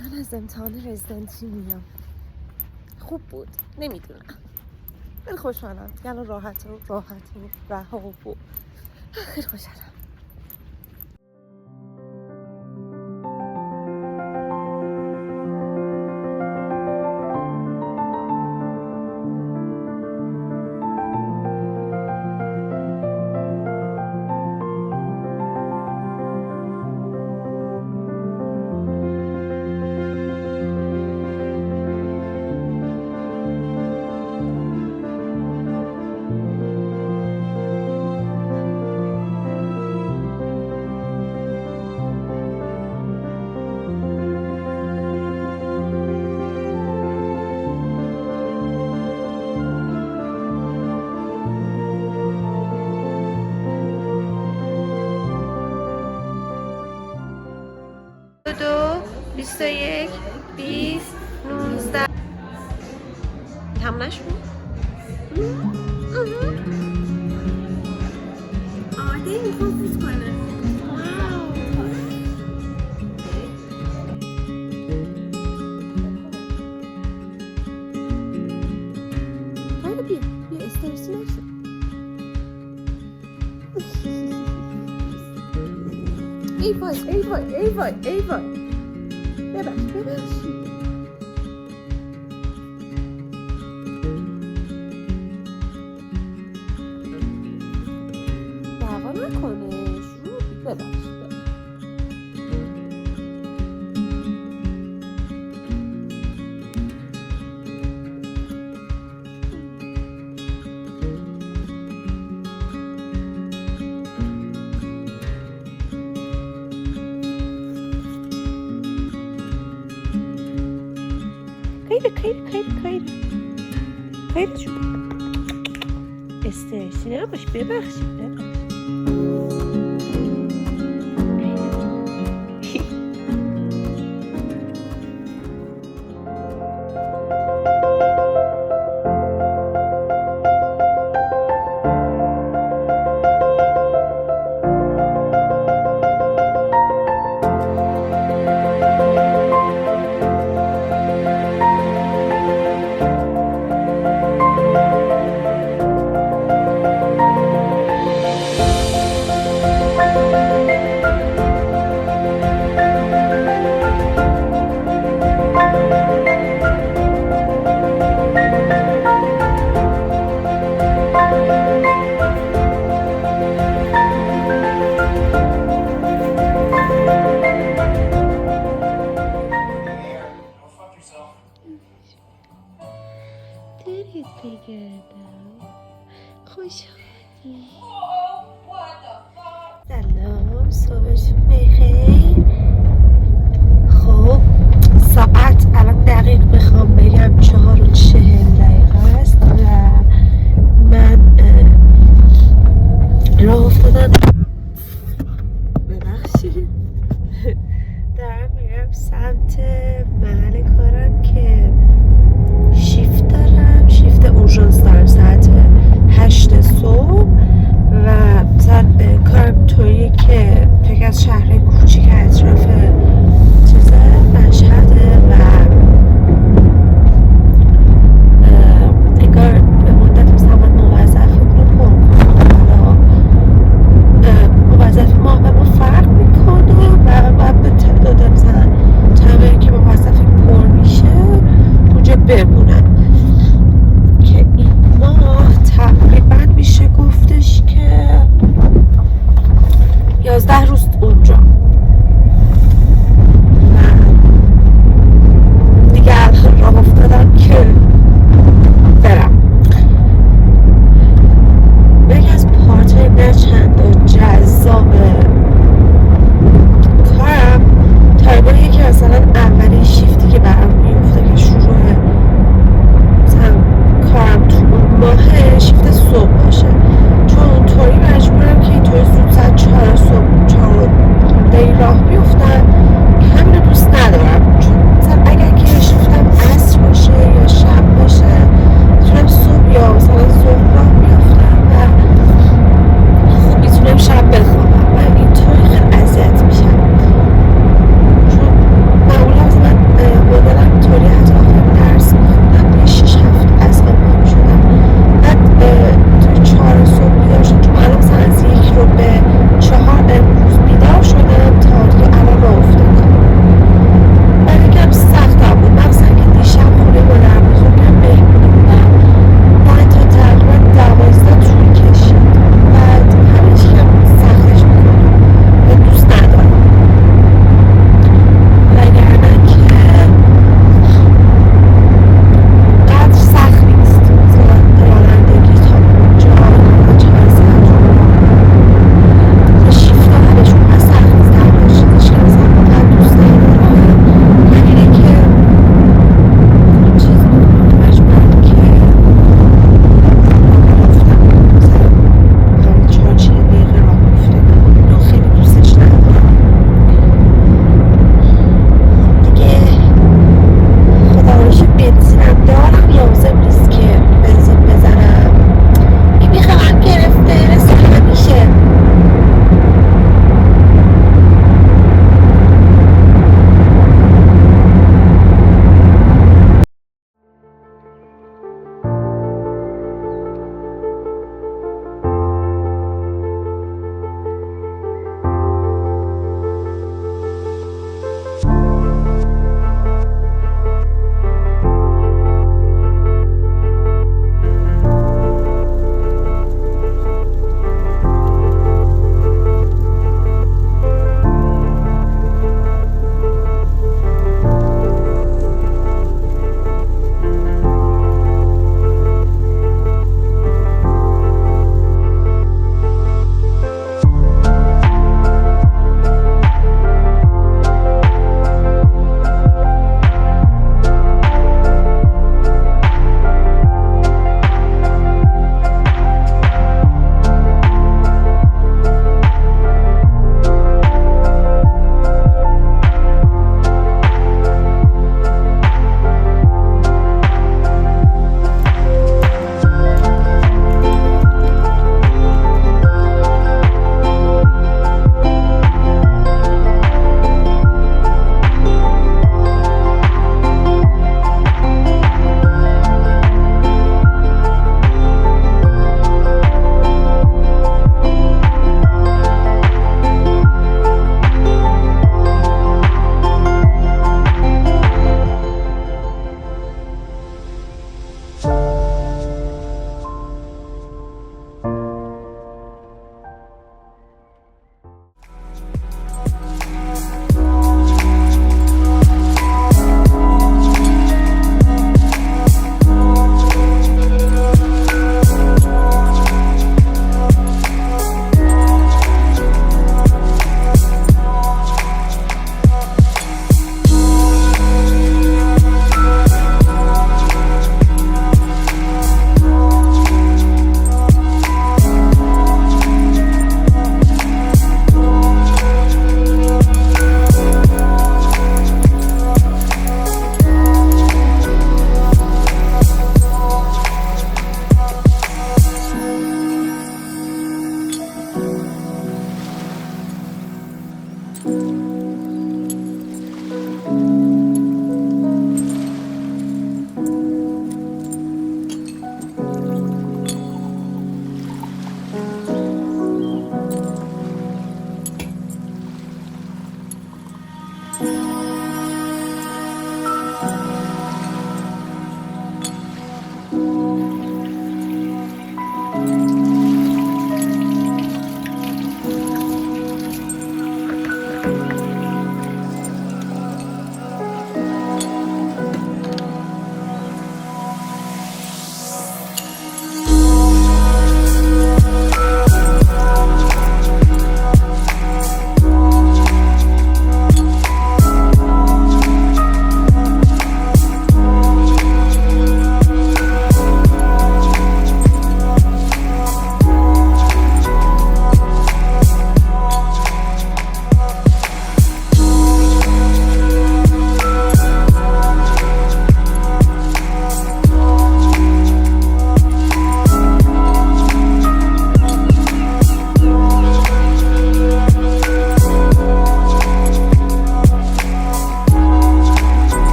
الان از امتحان رزیدنتی میام. خوب بود، نمیدونم، خیلی خوشحالم دیگه. الان راحت و رها و خیلی خوشحالم. دو 21 20 19 هم نشون آده میخوام فوت کنه. بیا استرسی نشو. ای وای ببخش دعوا نکنه. شروع ببخش. خیلی جون استرسی نباش. ببخشید دلت بگردم. خوشحالی. سلام، صبحشون بخیر. خب ساعت الان دقیق بخوام بگم 4:40 است و من راه افتادم. ببخشید دارم میرم سمت محل کارم که شیفت دارم، شیفت اورژانس دارم ساعت 8 صبح و مثلا کارم طوریه که پک از شهر کوچیک اطراف مشهده و انگار به مدت مثلا من موظفمون رو پر کنم. حالا موظف ما به ما فرق میکنه و باید به تعداد مثلا تایمی که موظف پر میشه اونجا بمونم که این ماه تقریبا میشه گفتش که 11 روز اونجا و دیگه الان راه افتادم که برم. یکی از پارت‌های نه چند جذاب کارم تایمایی که مثلا اولین شیفتی که برام میفته که شروع مثلا کارم تو اون ماه شیفت صبح باشه، چون اونطوری مجبورم که اینطوری زود ساعت 4 صبح 4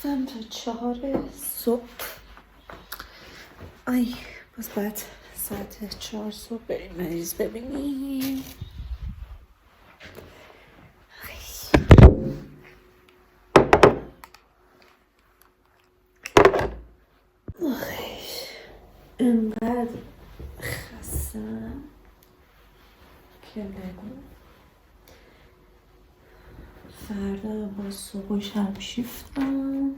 رفتم تا 4 صبح. آی باز باید ساعت 4 صبح بریم مریض ببینیم. اینقدر خستم که بگو. فردا با صبح و شب شیفتم.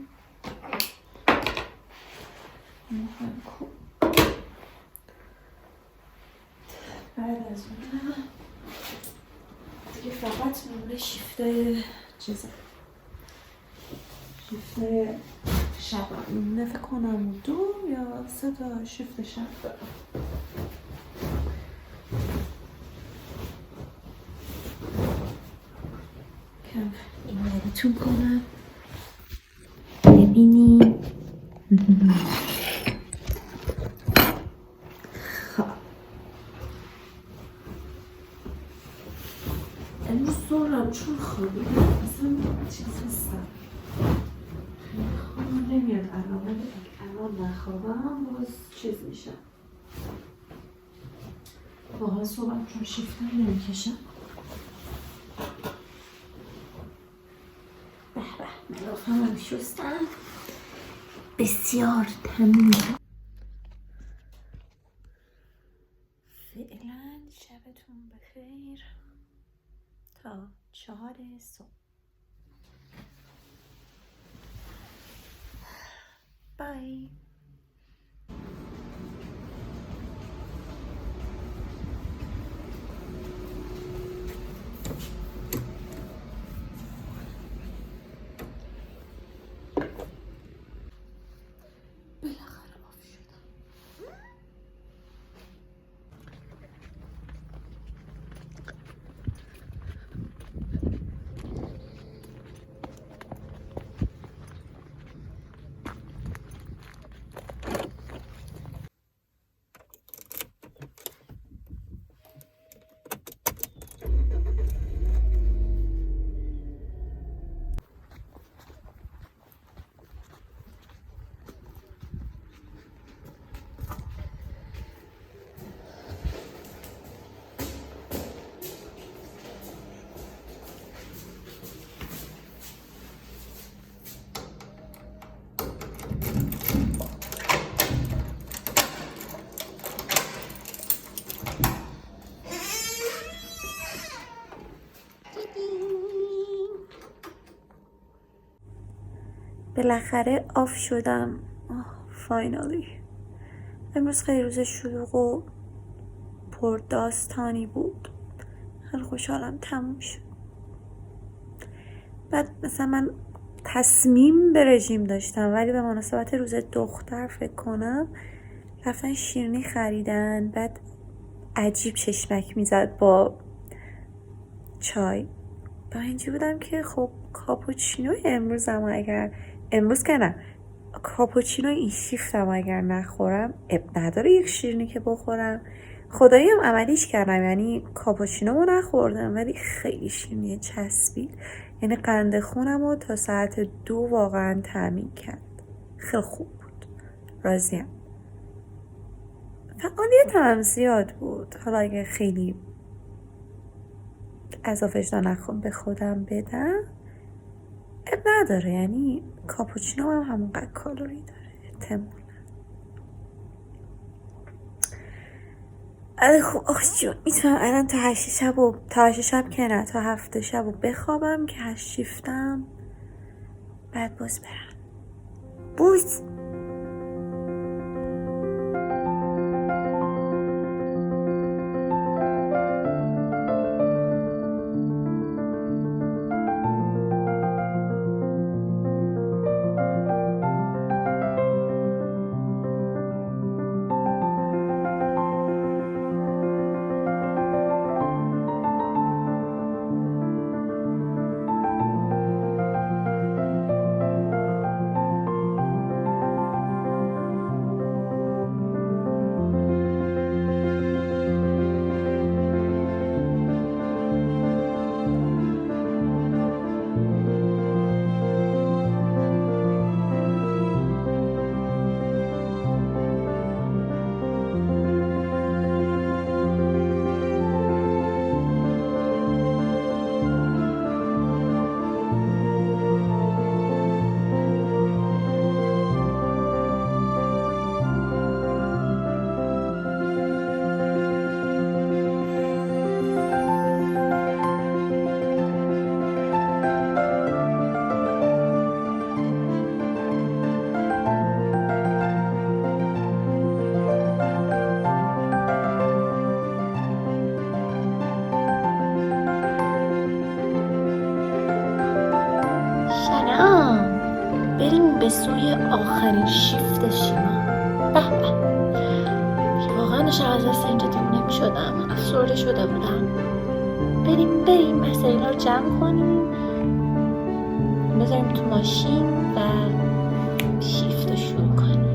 بعد از اون دیگه فقط مونده شیفتای چیزه، شیفتای شب مونده. فکر کنم 2 یا 3 تا شیفت شب دارم. کم ایمیلیتون کنم ببینیم. امروز ظهرم چون خوابیدم اصلا چیز هستم خوابم نمیاد الان نخوابم باز چیز میشم. واقعا صبحم چون شیفتم نمیکشم. به به ملافم هم شستم بسیار تمیز. فعلا شبتون بخیر تا 4 صبح. بای. بالاخره آف شدم. فاینالی. امروز خیلی روز شلوغ و پرداستانی بود. خیلی خوشحالم تموم شد. بعد مثلا من تصمیم به رژیم داشتم ولی به مناسبت روز دختر فکر کنم رفتن شیرینی خریدن. بعد عجیب چشمک میزد با چای. با اینجا بودم که خب کاپوچینو امروز که نه، کاپوچینو این شیفتم اگر نخورم اب نداره یک شیرینی که بخورم. خدایی هم عملیش کردم، یعنی کاپوچینو نخوردم ولی خیلی شیرینی چسبید، یعنی قند خونم رو تا ساعت 2 واقعا تامین کرد. خیلی خوب بود، راضیم. فعالیت هم زیاد بود. حالا اگه خیلی عذاب وجدان نخوام به خودم بدم اب نداره، یعنی کاپوچینو هم همونقدر کالری داره احتمالا. خب آخ جون میتونم الان تا 8 شب که نه تا 7 شب رو بخوابم که 8 شیفتم بعد باز برم. بوز بریم به سوی آخرین شیفت شیما. به به، واقعا داشتم از دست اینجا دیوونه می شدم، افسرده شده بودم. بریم وسایل رو جمع کنیم، بذاریم تو ماشین و شیفت رو شروع کنیم.